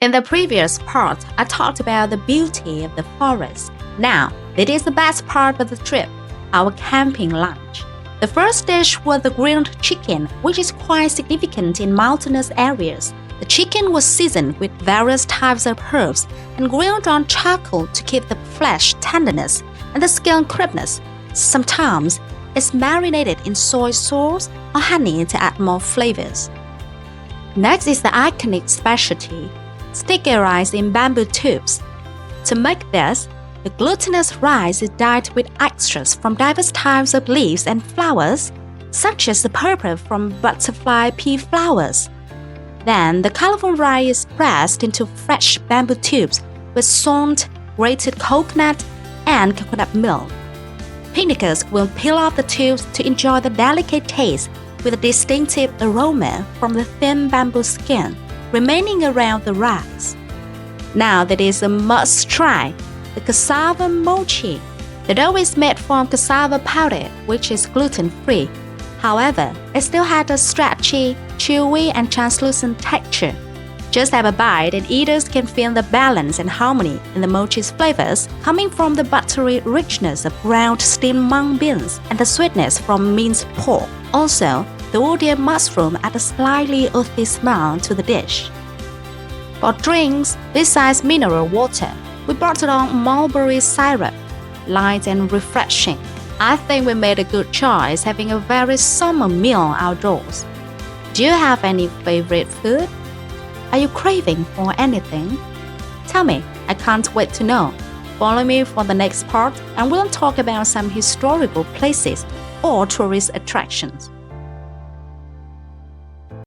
In the previous part, I talked about the beauty of the forest. Now, it is the best part of the trip, our camping lunch. The first dish was the grilled chicken, which is quite significant in mountainous areas. The chicken was seasoned with various types of herbs and grilled on charcoal to keep the flesh tenderness and the skin crispness. Sometimes, it's marinated in soy sauce or honey to add more flavors. Next is the iconic specialty, sticky rice in bamboo tubes. To make this, the glutinous rice is dyed with extras from diverse types of leaves and flowers, such as the purple from butterfly pea flowers. Then, the colorful rice is pressed into fresh bamboo tubes with salt, grated coconut, and coconut milk. Picnickers will peel off the tubes to enjoy the delicate taste with a distinctive aroma from the thin bamboo skin remaining around the rice. Now that is a must try, the cassava mochi. The dough is made from cassava powder, which is gluten-free. However, it still has a stretchy, chewy, and translucent texture. Just have a bite and eaters can feel the balance and harmony in the mochi's flavors coming from the buttery richness of ground steamed mung beans and the sweetness from minced pork. Also, the woody mushroom add a slightly earthy smell to the dish. For drinks, besides mineral water, we brought along mulberry syrup, light and refreshing. I think we made a good choice having a very summer meal outdoors. Do you have any favorite food? Are you craving for anything? Tell me, I can't wait to know. Follow me for the next part and we'll talk about some historical places or tourist attractions.